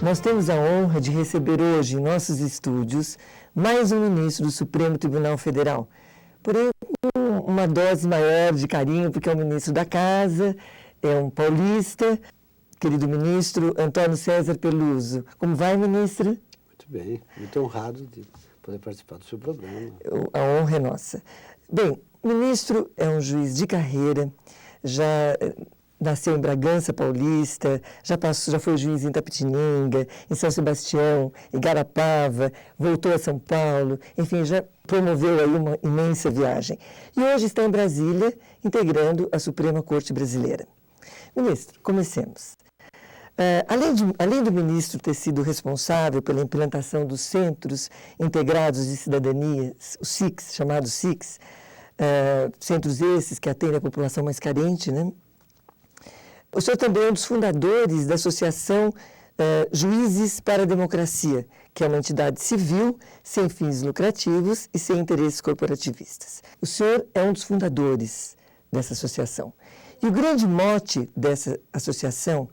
Nós temos a honra de receber hoje em nossos estúdios mais um ministro do Supremo Tribunal Federal. Porém, uma dose maior de carinho, porque é um ministro da Casa, é um paulista, querido ministro Antônio César Peluso. Como vai, ministro? Muito bem, muito honrado de poder participar do seu programa. A honra é nossa. Bem, o ministro é um juiz de carreira, já nasceu em Bragança Paulista, já foi juiz em Itapetininga, em São Sebastião, em Garapava, voltou a São Paulo, enfim, já promoveu aí uma imensa viagem. E hoje está em Brasília, integrando a Suprema Corte Brasileira. Ministro, comecemos. Além do ministro ter sido responsável pela implantação dos Centros Integrados de Cidadania, os CICs, chamados CICs, centros esses que atendem a população mais carente, né? O senhor também é um dos fundadores da Associação Juízes para a Democracia, que é uma entidade civil, sem fins lucrativos e sem interesses corporativistas. O senhor é um dos fundadores dessa associação. E o grande mote dessa associação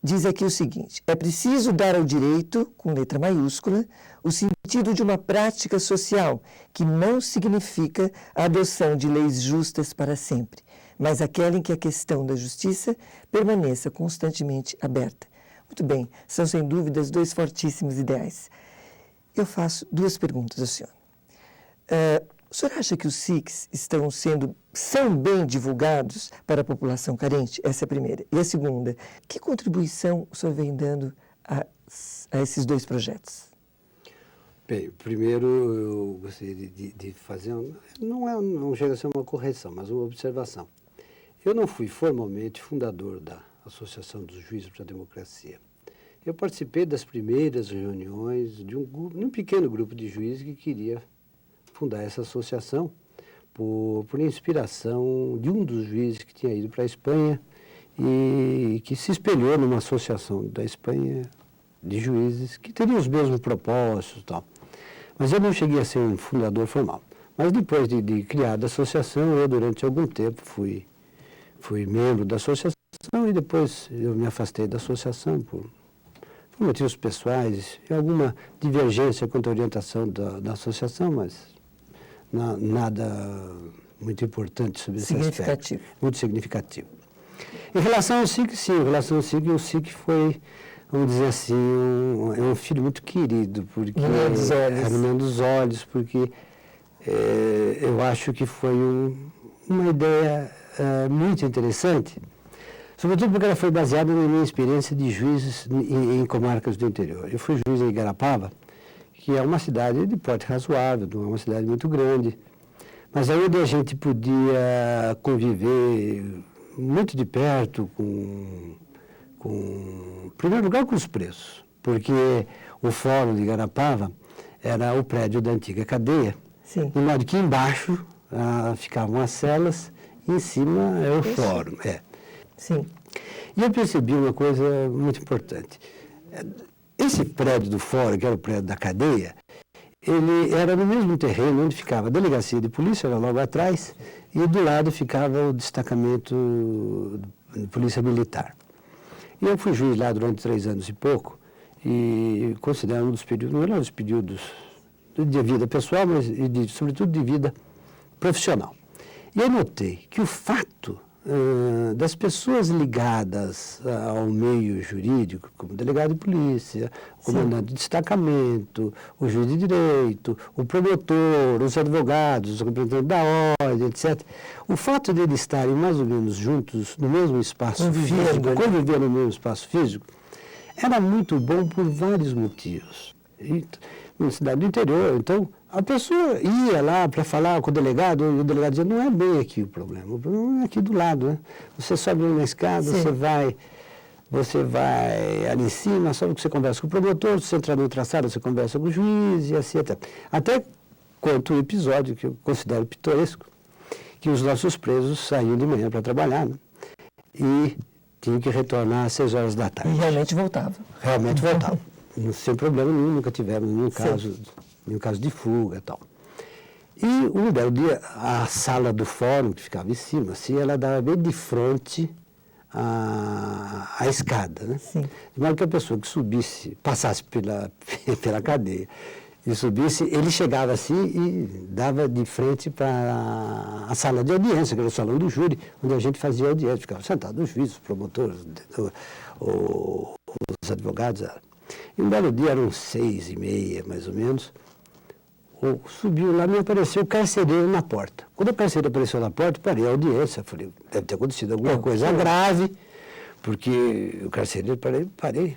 diz aqui o seguinte: é preciso dar ao direito, com letra maiúscula, o sentido de uma prática social, que não significa a adoção de leis justas para sempre, mas aquela em que a questão da justiça permaneça constantemente aberta. Muito bem, são sem dúvidas dois fortíssimos ideais. Eu faço duas perguntas ao senhor. O senhor acha que os CICs são bem divulgados para a população carente? Essa é a primeira. E a segunda, que contribuição o senhor vem dando a esses dois projetos? Bem, primeiro eu gostaria de fazer, não chega a ser uma correção, mas uma observação. Eu não fui formalmente fundador da Associação dos Juízes para a Democracia. Eu participei das primeiras reuniões de um pequeno grupo de juízes que queria fundar essa associação por inspiração de um dos juízes que tinha ido para a Espanha e que se espelhou numa associação da Espanha de juízes que teria os mesmos propósitos e tal. Mas eu não cheguei a ser um fundador formal. Mas depois de criada a associação, eu durante algum tempo fui membro da associação e depois eu me afastei da associação por motivos pessoais e alguma divergência quanto à orientação da associação, mas nada muito importante sobre esse aspecto. Muito significativo. Em relação ao SIC, sim, o SIC foi, vamos dizer assim, é um filho muito querido, porque iluminando os olhos, porque eu acho que foi uma ideia muito interessante, sobretudo porque ela foi baseada na minha experiência de juízes em comarcas do interior. Eu fui juiz em Garapava, que é uma cidade de porte razoável, não é uma cidade muito grande, mas aí onde a gente podia conviver muito de perto em primeiro lugar, com os preços, porque o fórum de Garapava era o prédio da antiga cadeia, sim, de modo que embaixo ficavam as celas e em cima é o fórum. Sim. E eu percebi uma coisa muito importante. Esse prédio do fórum, que era o prédio da cadeia, ele era no mesmo terreno onde ficava a delegacia de polícia, era logo atrás, e do lado ficava o destacamento de polícia militar. E eu fui juiz lá durante 3 anos e pouco, e considero um dos períodos, não eram os períodos de vida pessoal, mas sobretudo de vida profissional. E eu notei que o fato das pessoas ligadas ao meio jurídico, como delegado de polícia, o comandante de destacamento, o juiz de direito, o promotor, os advogados, os representantes da ordem, etc. O fato de eles estarem mais ou menos juntos no mesmo espaço físico, conviver no mesmo espaço físico, era muito bom por vários motivos. Na cidade do interior, então, a pessoa ia lá para falar com o delegado, e o delegado dizia, não é bem aqui o problema é aqui do lado, né? Você sobe na escada, você vai ali em cima, só que você conversa com o promotor, você entra na outra sala, você conversa com o juiz, e assim até. Até quanto um episódio que eu considero pitoresco, que os nossos presos saíam de manhã para trabalhar, né? E tinham que retornar às 6 horas da tarde. E realmente voltavam. Realmente voltavam. Sem problema nenhum, nunca tivemos nenhum caso de fuga e tal. E um belo dia, a sala do fórum, que ficava em cima, assim, ela dava bem de frente a escada, né? Sim. De modo que a pessoa que subisse, passasse pela cadeia e subisse, ele chegava assim e dava de frente para a sala de audiência, que era o salão do júri, onde a gente fazia audiência, ficava sentado os juízes, os promotores, os advogados. E um belo dia, eram 6h30, mais ou menos, subiu lá, me apareceu o carcereiro na porta. Quando o carcereiro apareceu na porta, parei a audiência, falei, deve ter acontecido alguma coisa grave, porque o carcereiro, parei.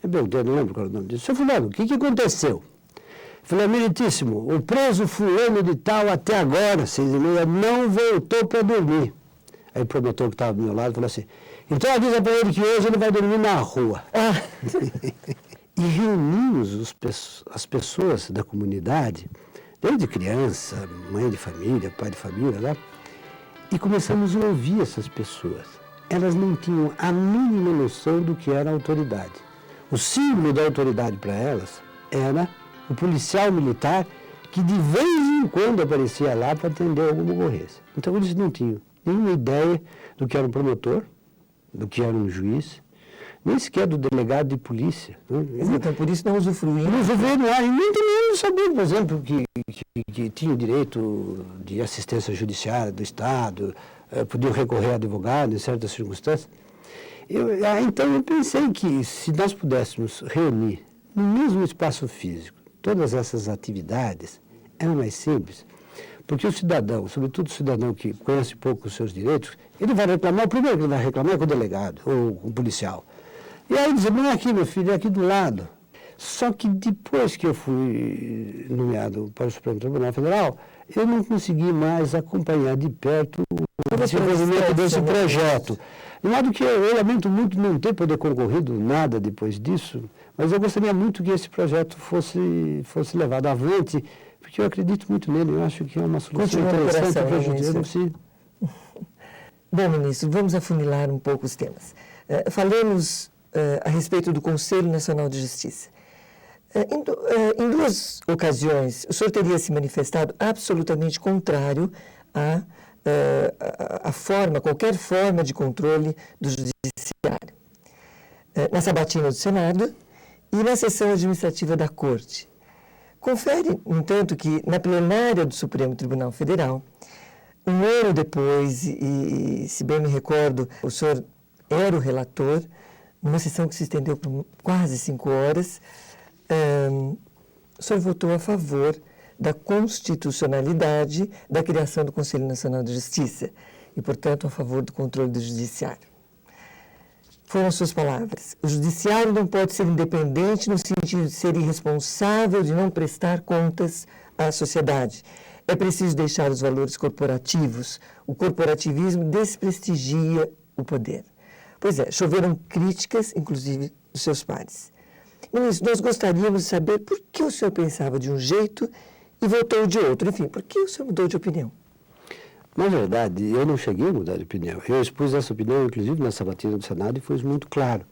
Eu perguntei, não lembro qual era o nome dele. Seu fulano, o que aconteceu? Falei, meritíssimo, o preso fulano de tal até agora, 6h30, não voltou para dormir. Aí o promotor que estava do meu lado falou assim, então avisa para ele que hoje ele vai dormir na rua. E reunimos as pessoas da comunidade, desde criança, mãe de família, pai de família, lá, e começamos a ouvir essas pessoas. Elas não tinham a mínima noção do que era a autoridade. O símbolo da autoridade para elas era o policial militar que de vez em quando aparecia lá para atender alguma ocorrência. Então eles não tinham nenhuma ideia do que era um promotor, do que era um juiz, nem sequer do delegado de polícia. Então, por isso não usufruíam. Não usufruíam, e muito menos saber, por exemplo, que tinham direito de assistência judiciária do Estado, podiam recorrer a advogado em certas circunstâncias. Então eu pensei que se nós pudéssemos reunir no mesmo espaço físico todas essas atividades, era mais simples. Porque o cidadão, sobretudo o cidadão que conhece pouco os seus direitos, ele vai reclamar, o primeiro que ele vai reclamar é com o delegado ou com o policial. E aí diz, não é aqui, meu filho, é aqui do lado. Só que depois que eu fui nomeado para o Supremo Tribunal Federal, eu não consegui mais acompanhar de perto o desenvolvimento desse projeto. De modo que eu lamento muito não ter poder concorrido nada depois disso, mas eu gostaria muito que esse projeto fosse levado avante, porque eu acredito muito nele, eu acho que é uma solução interessante para o judiciário. Bom, ministro, vamos afunilar um pouco os temas. Falemos a respeito do Conselho Nacional de Justiça. Em duas ocasiões, o senhor teria se manifestado absolutamente contrário a qualquer forma de controle do Judiciário. Na sabatina do Senado e na sessão administrativa da Corte. Confere, no entanto, que na plenária do Supremo Tribunal Federal, um ano depois, e se bem me recordo, o senhor era o relator, numa sessão que se estendeu por quase 5 horas, o senhor votou a favor da constitucionalidade da criação do Conselho Nacional de Justiça e, portanto, a favor do controle do Judiciário. Foram suas palavras. O Judiciário não pode ser independente no sentido de ser irresponsável, de não prestar contas à sociedade. É preciso deixar os valores corporativos. O corporativismo desprestigia o poder. Pois é, choveram críticas, inclusive, dos seus pares. Ministro, nós gostaríamos de saber por que o senhor pensava de um jeito e votou de outro. Enfim, por que o senhor mudou de opinião? Na verdade, eu não cheguei a mudar de opinião. Eu expus essa opinião, inclusive, na sabatina do Senado e foi muito claro.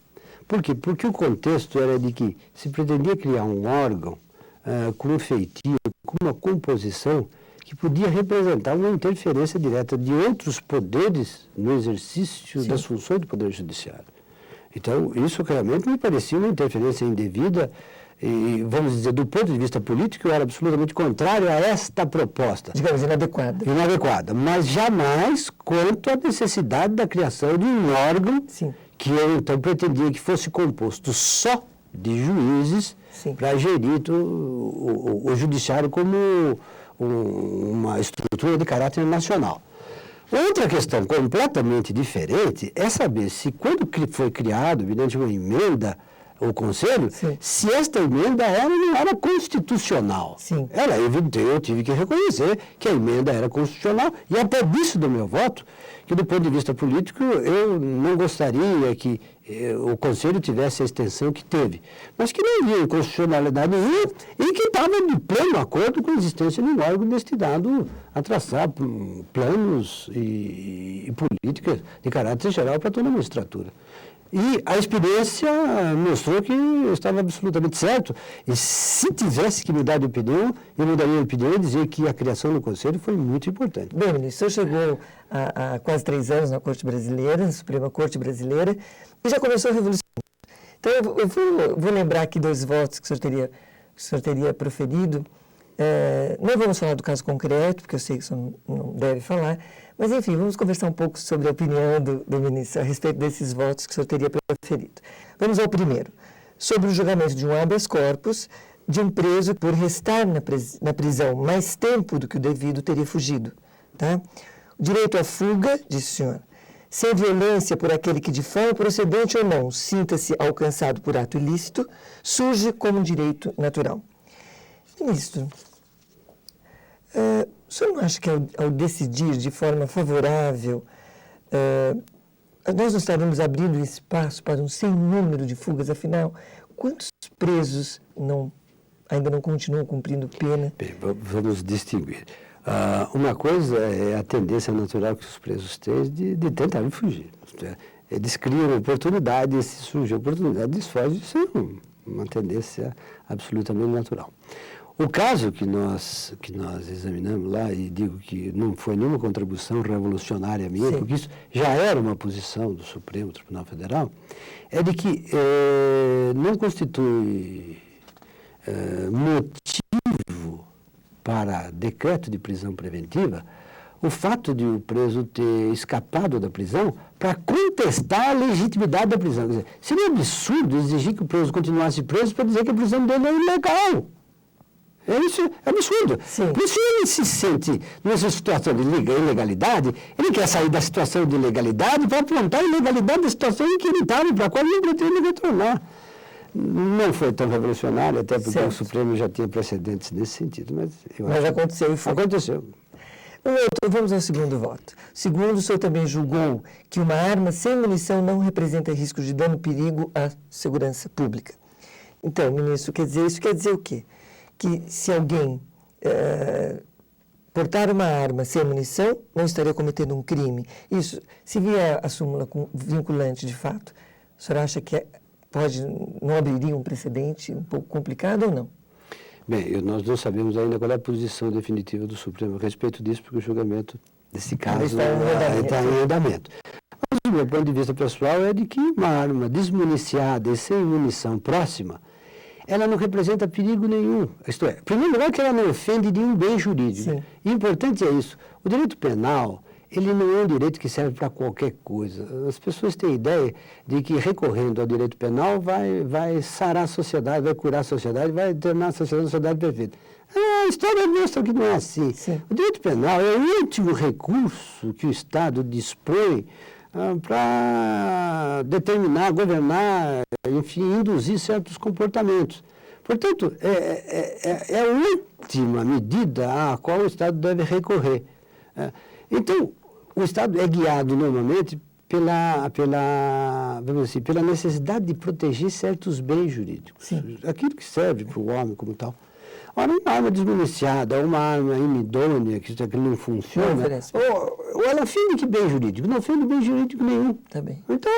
Por quê? Porque o contexto era de que se pretendia criar um órgão com um feitio, com uma composição que podia representar uma interferência direta de outros poderes no exercício das funções do Poder Judiciário. Então, isso realmente me parecia uma interferência indevida e, vamos dizer, do ponto de vista político, eu era absolutamente contrário a esta proposta. Digamos, inadequada. Inadequada, mas jamais quanto à necessidade da criação de um órgão que eu, então, pretendia que fosse composto só de juízes para gerir o judiciário como uma estrutura de caráter nacional. Outra questão completamente diferente é saber se, quando foi criado, mediante uma emenda, o Conselho, se esta emenda era ou não era constitucional. Ela, eu tive que reconhecer que a emenda era constitucional e até disso do meu voto, que do ponto de vista político eu não gostaria que o Conselho tivesse a extensão que teve, mas que não havia inconstitucionalidade nenhuma e que estava de pleno acordo com a existência de um órgão destinado a traçar planos e políticas de caráter geral para toda a magistratura. E a experiência mostrou que eu estava absolutamente certo. E se tivesse que mudar de opinião, eu mudaria de opinião e dizer que a criação do Conselho foi muito importante. Bem, ministro, o senhor chegou há quase 3 anos na Corte Brasileira, na Suprema Corte Brasileira, e já começou a revolução. Então, eu vou lembrar aqui 2 votos que o senhor teria proferido. Não vamos falar do caso concreto, porque eu sei que o senhor não deve falar, mas, enfim, vamos conversar um pouco sobre a opinião do ministro a respeito desses votos que o senhor teria proferido. Vamos ao primeiro, sobre o julgamento de um habeas corpus de um preso por restar na prisão mais tempo do que o devido teria fugido. Tá? O direito à fuga, disse o senhor, sem violência por aquele que de forma procedente ou não sinta-se alcançado por ato ilícito, surge como um direito natural. Ministro, o senhor não acha que ao decidir de forma favorável, nós não estaremos abrindo espaço para um sem número de fugas? Afinal, quantos presos ainda não continuam cumprindo pena? Bem, vamos distinguir. Uma coisa é a tendência natural que os presos têm de tentarem fugir. Eles criam oportunidade, e se surge oportunidade, eles fogem. Isso é uma tendência absolutamente natural. O caso que nós examinamos lá, e digo que não foi nenhuma contribuição revolucionária minha, Sim. porque isso já era uma posição do Supremo Tribunal Federal, é de que não constitui motivo para decreto de prisão preventiva o fato de o preso ter escapado da prisão para contestar a legitimidade da prisão. Quer dizer, seria um absurdo exigir que o preso continuasse preso para dizer que a prisão dele é ilegal. Isso é absurdo. Sim. Por isso, se ele se sente nessa situação de ilegalidade, ele quer sair da situação de ilegalidade para apontar a ilegalidade da situação em que ele estava, para a qual ele pretende retornar. Não foi tão revolucionário, até porque Certo. o Supremo já tinha precedentes nesse sentido. Mas aconteceu e foi. Aconteceu. Vamos ao segundo voto. Segundo, o senhor também julgou que uma arma sem munição não representa risco de dano, perigo à segurança pública. Então, ministro, isso quer dizer o quê? Que se alguém portar uma arma sem munição, não estaria cometendo um crime. Isso, se vier a súmula vinculante de fato, o senhor acha que não abriria um precedente um pouco complicado ou não? Bem, nós não sabemos ainda qual é a posição definitiva do Supremo a respeito disso, porque o julgamento desse caso está em andamento. Mas o meu ponto de vista pessoal é de que uma arma desmuniciada e sem munição próxima, ela não representa perigo nenhum. Isto é, em primeiro lugar, que ela não ofende nenhum bem jurídico. Sim. E importante é isso. O direito penal, ele não é um direito que serve para qualquer coisa. As pessoas têm a ideia de que recorrendo ao direito penal vai sarar a sociedade, vai curar a sociedade, vai tornar a sociedade perfeita. A história mostra que não é assim. Sim. O direito penal é o último recurso que o Estado dispõe para determinar, governar, enfim, induzir certos comportamentos. Portanto, é a última medida à qual o Estado deve recorrer. Então, o Estado é guiado normalmente vamos dizer assim, pela necessidade de proteger certos bens jurídicos. Sim. Aquilo que serve para o homem como tal. Ora, uma arma desmuniciada, uma arma inidônea, que não funciona, ou ela ofende que bem jurídico? Não ofende bem jurídico nenhum. Tá bem. Então,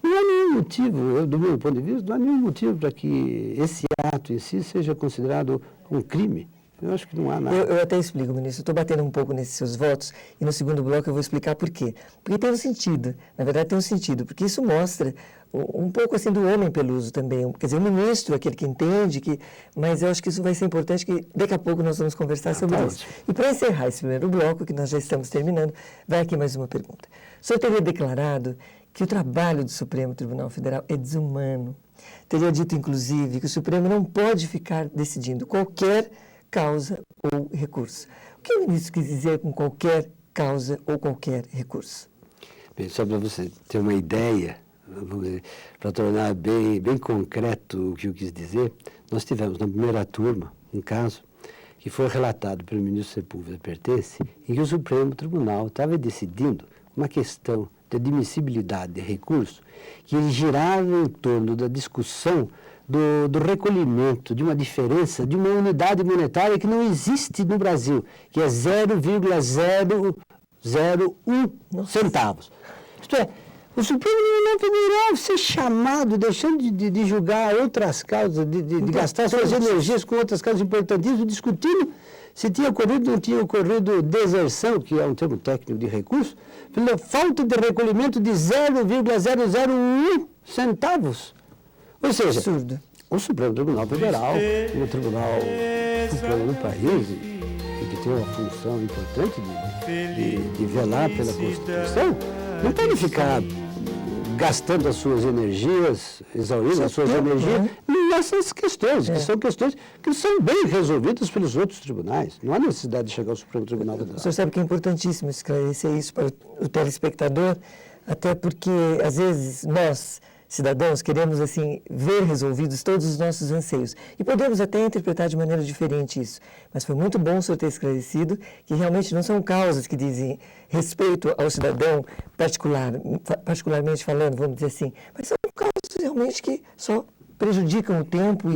não há nenhum motivo, do meu ponto de vista, não há nenhum motivo para que esse ato em si seja considerado um crime. Eu acho que não há nada. Eu até explico, ministro. Estou batendo um pouco nesses seus votos e no segundo bloco eu vou explicar por quê. Porque tem um sentido. Na verdade, tem um sentido. Porque isso mostra um pouco assim do homem peluso também. Quer dizer, o ministro, aquele que entende, mas eu acho que isso vai ser importante, que daqui a pouco nós vamos conversar sobre isso. E para encerrar esse primeiro bloco, que nós já estamos terminando, vai aqui mais uma pergunta. O senhor teria declarado que o trabalho do Supremo Tribunal Federal é desumano. Teria dito, inclusive, que o Supremo não pode ficar decidindo qualquer causa ou recurso. O que o ministro quis dizer com qualquer causa ou qualquer recurso? Bem, só para você ter uma ideia, para tornar bem concreto o que eu quis dizer, nós tivemos na primeira turma um caso que foi relatado pelo ministro Sepúlveda Pertence, em que o Supremo Tribunal estava decidindo uma questão de admissibilidade de recurso que girava em torno da discussão do recolhimento de uma diferença de uma unidade monetária que não existe no Brasil, que é 0,001 centavos. Isto é, O Supremo Tribunal Federal ser chamado, deixando de julgar outras causas, de gastar suas energias com outras causas importantíssimas, discutindo se tinha ocorrido ou não tinha ocorrido deserção, que é um termo técnico de recurso, pela falta de recolhimento de 0,001 centavos. Ou seja, Absurdo. o Supremo Tribunal Federal, o Tribunal Supremo do país, e que tem uma função importante de velar pela Constituição, não pode ficar gastando as suas energias, exaurindo as suas energias nessas questões, que são questões que são bem resolvidas pelos outros tribunais. Não há necessidade de chegar ao Supremo Tribunal Federal. O senhor sabe que é importantíssimo esclarecer isso para o telespectador, até porque, às vezes, nós, cidadãos, queremos, assim, ver resolvidos todos os nossos anseios. E podemos até interpretar de maneira diferente isso. Mas foi muito bom o senhor ter esclarecido que realmente não são causas que dizem respeito ao cidadão particularmente falando, vamos dizer assim, mas são causas realmente que só prejudicam o tempo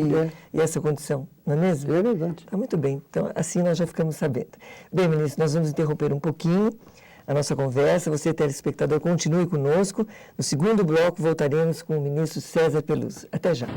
e essa condição, não é mesmo? É verdade. Está muito bem. Então, assim nós já ficamos sabendo. Bem, ministro, nós vamos interromper um pouquinho a nossa conversa. Você, telespectador, continue conosco. No segundo bloco, voltaremos com o ministro César Peluso. Até já.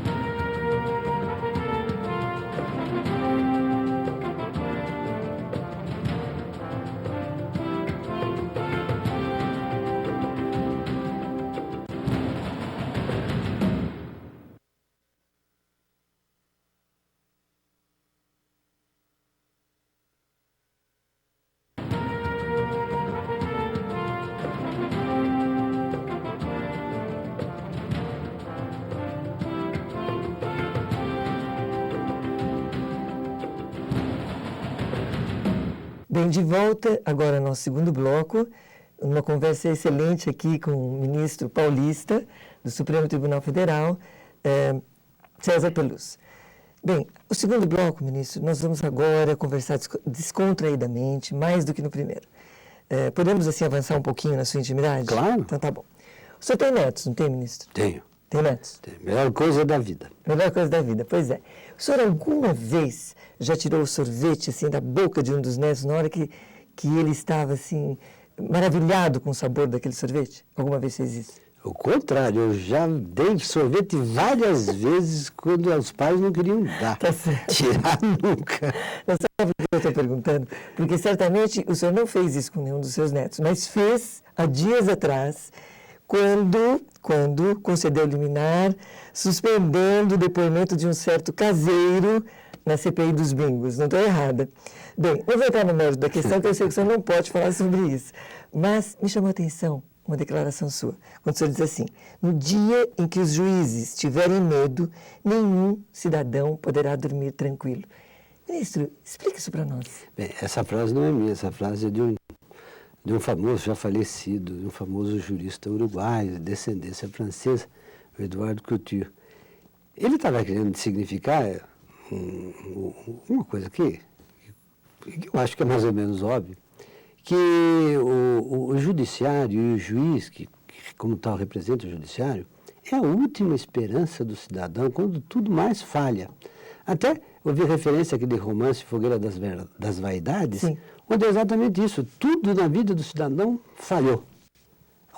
Bem, de volta agora no nosso segundo bloco, uma conversa excelente aqui com o ministro paulista do Supremo Tribunal Federal, César Peluso. Bem, o segundo bloco, ministro, nós vamos agora conversar descontraídamente, mais do que no primeiro. Podemos, assim, avançar um pouquinho na sua intimidade? Claro. Então tá bom. O senhor tem netos, não tem, ministro? Tenho. Tem netos? Tem. Melhor coisa da vida. Melhor coisa da vida, pois é. O senhor alguma vez já tirou o sorvete assim da boca de um dos netos na hora que ele estava assim maravilhado com o sabor daquele sorvete? Alguma vez fez isso? O contrário, eu já dei sorvete várias vezes quando os pais não queriam dar. Tá certo. Tirar nunca. Não sabe por que eu estou perguntando? Porque certamente o senhor não fez isso com nenhum dos seus netos, mas fez há dias atrás, quando concedeu liminar, suspendendo o depoimento de um certo caseiro na CPI dos bingos. Não estou errada. Bem, não vou entrar no mérito da questão, porque eu sei que o senhor não pode falar sobre isso. Mas me chamou a atenção uma declaração sua, quando o senhor diz assim: no dia em que os juízes tiverem medo, nenhum cidadão poderá dormir tranquilo. Ministro, explique isso para nós. Bem, essa frase não é minha, essa frase é de um famoso, já falecido, de um famoso jurista uruguaio, de descendência francesa, o Eduardo Couture. Ele estava querendo significar uma coisa que eu acho que é mais ou menos óbvio, que o judiciário e o juiz, que como tal representa o judiciário, é a última esperança do cidadão quando tudo mais falha. Até ouvi referência àquele romance Fogueira das Vaidades, Sim. onde é exatamente isso, tudo na vida do cidadão falhou.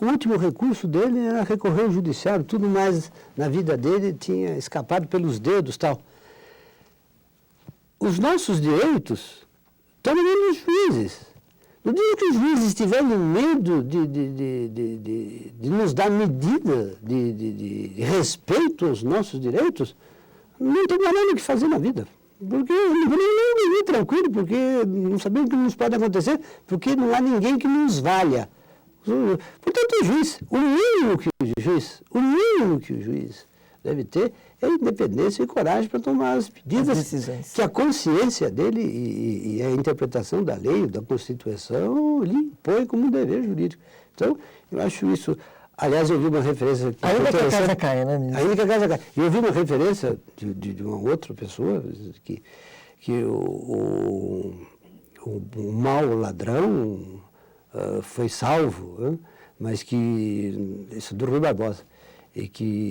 O último recurso dele era recorrer ao judiciário, tudo mais na vida dele tinha escapado pelos dedos, tal. Os nossos direitos estão nos juízes. No dia que os juízes tiverem medo de nos dar medida de respeito aos nossos direitos, não tem mais nada o que fazer na vida. Porque não podemos nem viver tranquilo, porque não sabemos o que nos pode acontecer, porque não há ninguém que nos valha. Portanto, o mínimo que o juiz deve ter é independência e coragem para tomar as medidas que a consciência dele e a interpretação da lei, da Constituição, lhe impõe como um dever jurídico. Então, eu acho isso... Aliás, eu vi uma referência... Ainda que a casa caia, né, ministro? Ainda que a casa caia. Eu vi uma referência de uma outra pessoa que o mau ladrão foi salvo, mas que... Isso do Rui Barbosa.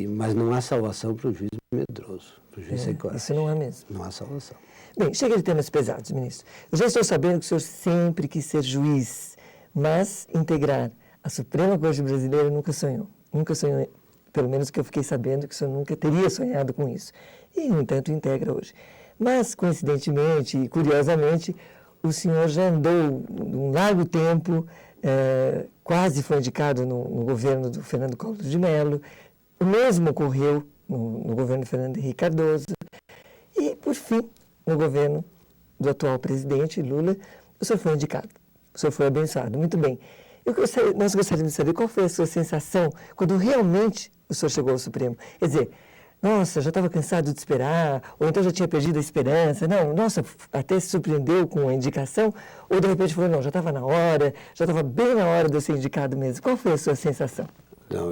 Mas não há salvação para o juiz medroso, para o juiz sem coragem. Isso não há mesmo. Não há salvação. Bem, chega de temas pesados, ministro. Eu já estou sabendo que o senhor sempre quis ser juiz, mas integrar a Suprema Corte Brasileira nunca sonhou. Nunca sonhou, pelo menos que eu fiquei sabendo, que o senhor nunca teria sonhado com isso. E, no entanto, integra hoje. Mas, coincidentemente e curiosamente, o senhor já andou um largo tempo, quase foi indicado no governo do Fernando Collor de Mello. O mesmo ocorreu no governo do Fernando Henrique Cardoso. E, por fim, no governo do atual presidente, Lula, o senhor foi indicado. O senhor foi abençoado. Muito bem. Nós gostaríamos de saber qual foi a sua sensação quando realmente o senhor chegou ao Supremo. Quer dizer, nossa, já estava cansado de esperar, ou então já tinha perdido a esperança. Não, nossa, até se surpreendeu com a indicação, ou de repente falou, não, já estava na hora, já estava bem na hora de eu ser indicado mesmo. Qual foi a sua sensação? Não,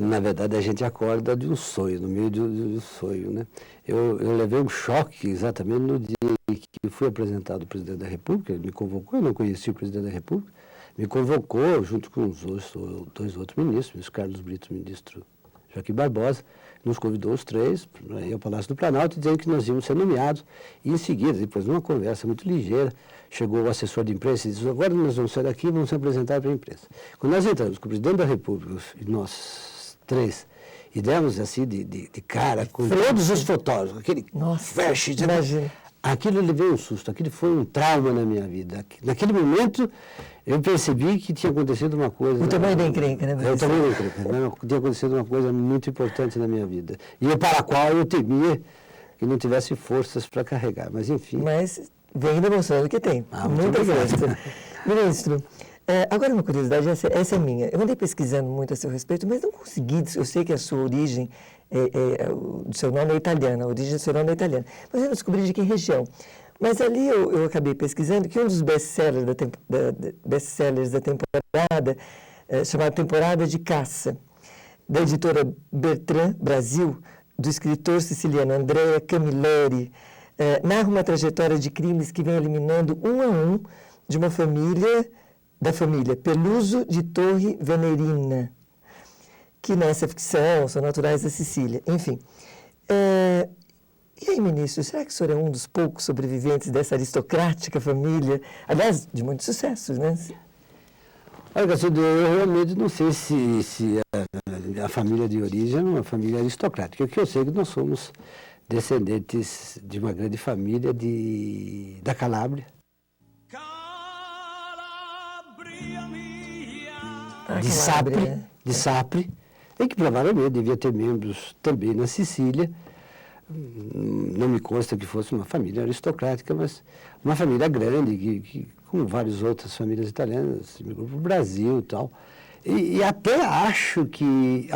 na verdade a gente acorda de um sonho, no meio de um sonho, né? Eu levei um choque exatamente no dia que fui apresentado ao presidente da República, ele me convocou, eu não conhecia o presidente da República, me convocou junto com os dois outros ministros, o ministro Carlos Brito e o ministro Joaquim Barbosa, nos convidou os três para ir ao Palácio do Planalto, dizendo que nós íamos ser nomeados. E em seguida, depois de uma conversa muito ligeira, chegou o assessor de imprensa e disse, agora nós vamos sair daqui e vamos se apresentar para a imprensa. Quando nós entramos com o presidente da República, e nós três, e demos assim de cara com todos os fotógrafos, aquele flash, imagina. Aquilo levei um susto, aquilo foi um trauma na minha vida. Naquele momento, eu percebi que tinha acontecido uma coisa... O tamanho da encrenca, né? O tamanho da encrenca. Tinha acontecido uma coisa muito importante na minha vida. E para a qual eu temia que não tivesse forças para carregar. Mas, enfim... Mas vem demonstrando que tem. Muita força. Ministro, agora uma curiosidade, essa é minha. Eu andei pesquisando muito a seu respeito, mas não consegui... Eu sei que a sua origem... o seu nome é italiano, a origem do seu nome é italiana. Mas eu não descobri de que região. Mas ali eu acabei pesquisando que um dos best-sellers da temporada, chamado Temporada de Caça, da editora Bertrand Brasil, do escritor siciliano Andrea Camilleri, narra uma trajetória de crimes que vem eliminando um a um de uma família, da família Peluso de Torre Venerina, que nessa ficção são naturais da Sicília. Enfim. E aí, ministro, será que o senhor é um dos poucos sobreviventes dessa aristocrática família? Aliás, de muito sucesso, né? Olha, Cacildo, eu realmente não sei se a família de origem é uma família aristocrática. O que eu sei é que nós somos descendentes de uma grande família da Calábria. De Sapri, e que provavelmente devia ter membros também na Sicília. Não me consta que fosse uma família aristocrática, mas uma família grande, que como várias outras famílias italianas, migrou para o Brasil e tal. E até acho que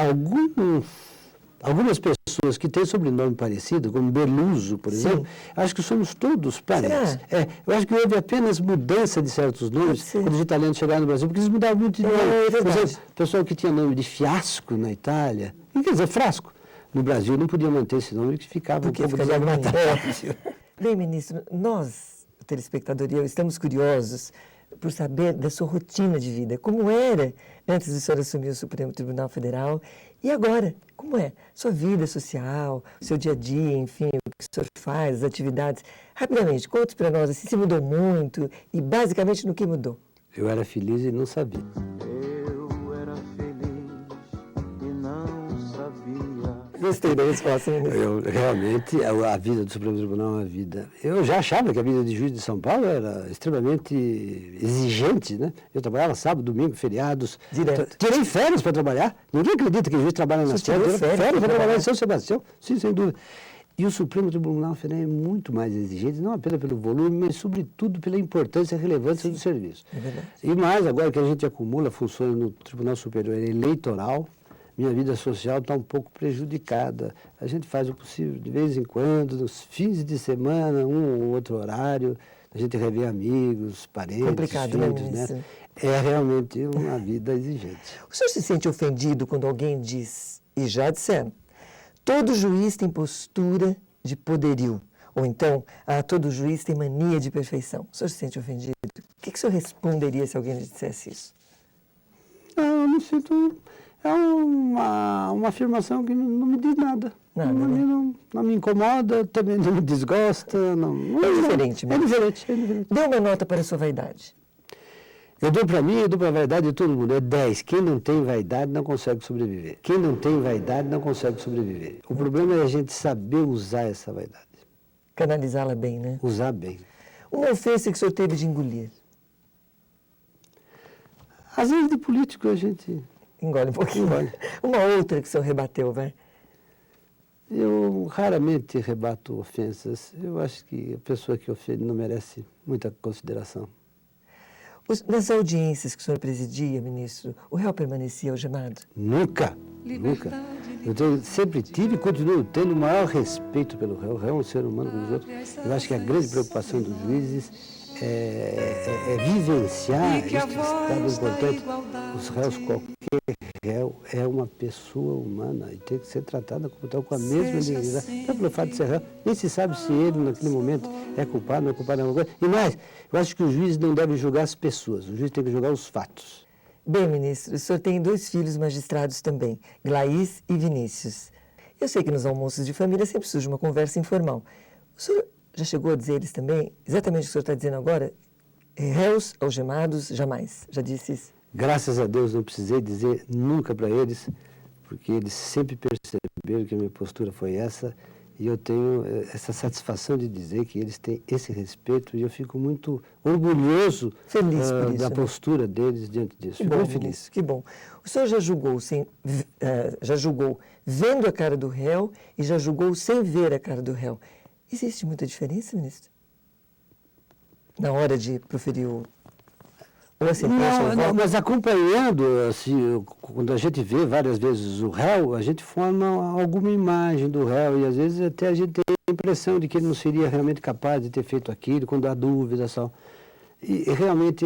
algumas pessoas que têm sobrenome parecido, como Beluso, por exemplo, acho que somos todos parentes. Eu acho que houve apenas mudança de certos nomes quando os italianos chegaram no Brasil, porque eles mudaram muito de nome. Por exemplo, o pessoal que tinha nome de Fiasco na Itália, quer dizer, Frasco, no Brasil não podia manter esse nome, que ficava um pouco desarmatado. Bem, ministro, nós, o telespectador e eu, estamos curiosos por saber da sua rotina de vida. Como era antes de o senhor assumir o Supremo Tribunal Federal e agora? Como é? Sua vida social, seu dia a dia, enfim, o que o senhor faz, as atividades. Rapidamente, conte para nós assim, se mudou muito e basicamente no que mudou. Eu era feliz e não sabia. Gostei da resposta, ministro. Realmente, a vida do Supremo Tribunal é uma vida... Eu já achava que a vida de juiz de São Paulo era extremamente exigente, né? Eu trabalhava sábado, domingo, feriados. Direto. Tirei férias para trabalhar. Ninguém acredita que o juiz trabalha nas férias. Férias para trabalhar em São Sebastião. Sim, sem dúvida. E o Supremo Tribunal Federal é muito mais exigente, não apenas pelo volume, mas sobretudo pela importância e relevância do serviço. É verdade. E mais, agora que a gente acumula funções no Tribunal Superior Eleitoral, minha vida social está um pouco prejudicada. A gente faz o possível de vez em quando, nos fins de semana, um ou outro horário, a gente revê amigos, parentes, complicado, filhos, né? É realmente uma vida exigente. O senhor se sente ofendido quando alguém diz, e já disseram, todo juiz tem postura de poderio, ou então, todo juiz tem mania de perfeição. O senhor se sente ofendido? O que o senhor responderia se alguém lhe dissesse isso? Eu me sinto... É uma afirmação que não me diz nada. Não me incomoda, também não me desgosta. É diferente mesmo. É diferente. Dê uma nota para a sua vaidade. Eu dou para mim, eu dou para a vaidade de todo mundo. É 10. Quem não tem vaidade não consegue sobreviver. Quem não tem vaidade não consegue sobreviver. O problema é a gente saber usar essa vaidade. Canalizá-la bem, né? Usar bem. Uma ofensa que o senhor teve de engolir? Às vezes de político a gente... Engole um pouquinho. Engole. Uma outra que o senhor rebateu, vai? Eu raramente rebato ofensas. Eu acho que a pessoa que ofende não merece muita consideração. Nas audiências que o senhor presidia, ministro, o réu permanecia algemado? Nunca, nunca. Sempre tive e continuo tendo o maior respeito pelo réu. O réu é um ser humano como os outros. Eu acho que a grande preocupação dos juízes é vivenciar este estado importante. Os réus, qualquer réu, é uma pessoa humana e tem que ser tratada como tal, com a mesma dignidade. Até pelo fato de ser réu, nem se sabe se ele, naquele momento, é culpado, não é culpado, alguma coisa. E mais, eu acho que o juiz não deve julgar as pessoas, o juiz tem que julgar os fatos. Bem, ministro, o senhor tem 2 filhos magistrados também, Glaís e Vinícius. Eu sei que nos almoços de família sempre surge uma conversa informal. O senhor já chegou a dizer eles também, exatamente o que o senhor está dizendo agora? Réus algemados, jamais. Já disse isso? Graças a Deus não precisei dizer nunca para eles, porque eles sempre perceberam que a minha postura foi essa, e eu tenho essa satisfação de dizer que eles têm esse respeito, e eu fico muito orgulhoso feliz por isso, da né? postura deles diante disso. Que bom, feliz. Que bom. O senhor já julgou, já julgou vendo a cara do réu e já julgou sem ver a cara do réu. Existe muita diferença, ministro? Na hora de proferir o... Ou assim, não, mas acompanhando, assim, quando a gente vê várias vezes o réu, a gente forma alguma imagem do réu e às vezes até a gente tem a impressão de que ele não seria realmente capaz de ter feito aquilo, quando há dúvida só. E realmente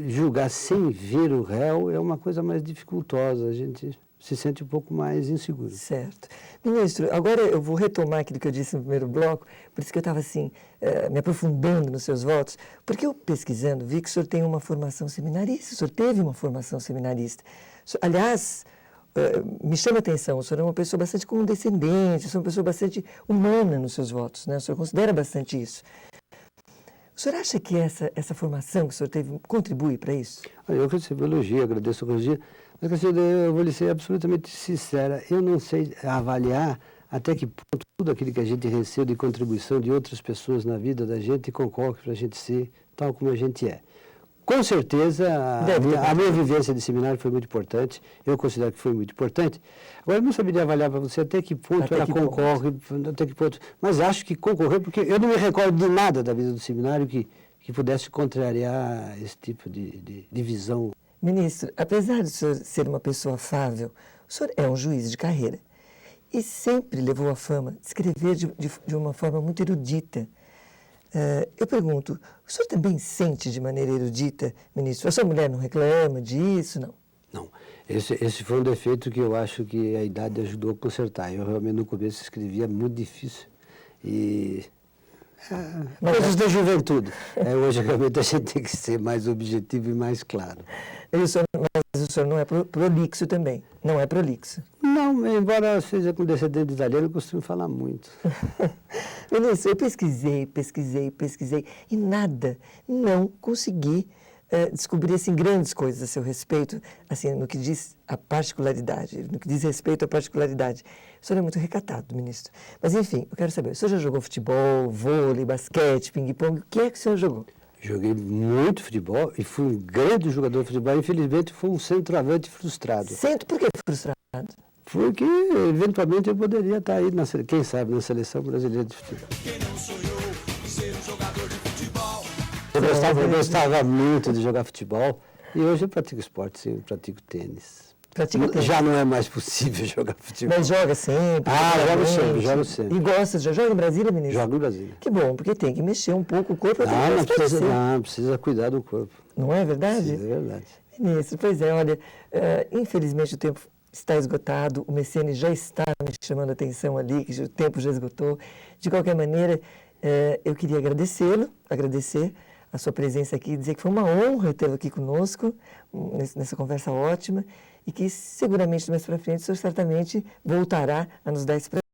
julgar sem ver o réu é uma coisa mais dificultosa, a gente se sente um pouco mais inseguro. Certo. Ministro, agora eu vou retomar aquilo que eu disse no primeiro bloco, por isso que eu estava assim, me aprofundando nos seus votos, porque eu pesquisando vi que o senhor tem uma formação seminarista, o senhor teve uma formação seminarista. Aliás, me chama a atenção, o senhor é uma pessoa bastante condescendente, o senhor é uma pessoa bastante humana nos seus votos, né? O senhor considera bastante isso. O senhor acha que essa formação que o senhor teve contribui para isso? Eu recebo elogio, agradeço o elogio, mas eu vou lhe ser absolutamente sincera, eu não sei avaliar até que ponto tudo aquilo que a gente recebe de contribuição de outras pessoas na vida da gente concorre para a gente ser tal como a gente é. Com certeza, a minha vivência de seminário foi muito importante, eu considero que foi muito importante. Agora, eu não saberia avaliar para você até que ponto ela concorre, até que ponto, mas acho que concorreu, porque eu não me recordo de nada da vida do seminário que pudesse contrariar esse tipo de visão. Ministro, apesar de o senhor ser uma pessoa afável, o senhor é um juiz de carreira e sempre levou a fama de escrever de uma forma muito erudita. Eu pergunto, o senhor também sente de maneira erudita, ministro? A sua mulher não reclama disso, não? Não, esse foi um defeito que eu acho que a idade ajudou a consertar. Eu realmente no começo escrevia muito difícil e... coisas da juventude. Hoje realmente a gente tem que ser mais objetivo e mais claro. Mas o senhor não é prolixo também, não é prolixo. Não, embora seja com descendente italiano, eu costumo falar muito. Ministro, eu pesquisei e não consegui descobrir assim, grandes coisas a seu respeito, assim, no que diz a particularidade, no que diz respeito à particularidade. O senhor é muito recatado, ministro. Mas, enfim, eu quero saber, o senhor já jogou futebol, vôlei, basquete, ping-pong? O que é que o senhor jogou? Joguei muito futebol e fui um grande jogador de futebol. Infelizmente, fui um centroavante frustrado. Por que frustrado? Porque, eventualmente, eu poderia estar aí, quem sabe, na seleção brasileira de futebol. Quem não sonhou ser um jogador de futebol? Eu gostava muito de jogar futebol e hoje eu pratico esporte, sim, pratico tênis. Já não é mais possível jogar futebol. Mas joga sempre? Jogo sempre. E gosta de jogar em Brasília, ministro? Jogo no Brasília. Que bom, porque tem que mexer um pouco o corpo. Precisa cuidar do corpo. Não é verdade? É verdade. Ministro, pois é, olha, infelizmente o tempo está esgotado, o Mecene já está me chamando a atenção ali, que o tempo já esgotou. De qualquer maneira, eu queria agradecer a sua presença aqui, dizer que foi uma honra tê-lo aqui conosco, nessa conversa ótima, e que seguramente mais para frente o senhor certamente voltará a nos dar esse prazer.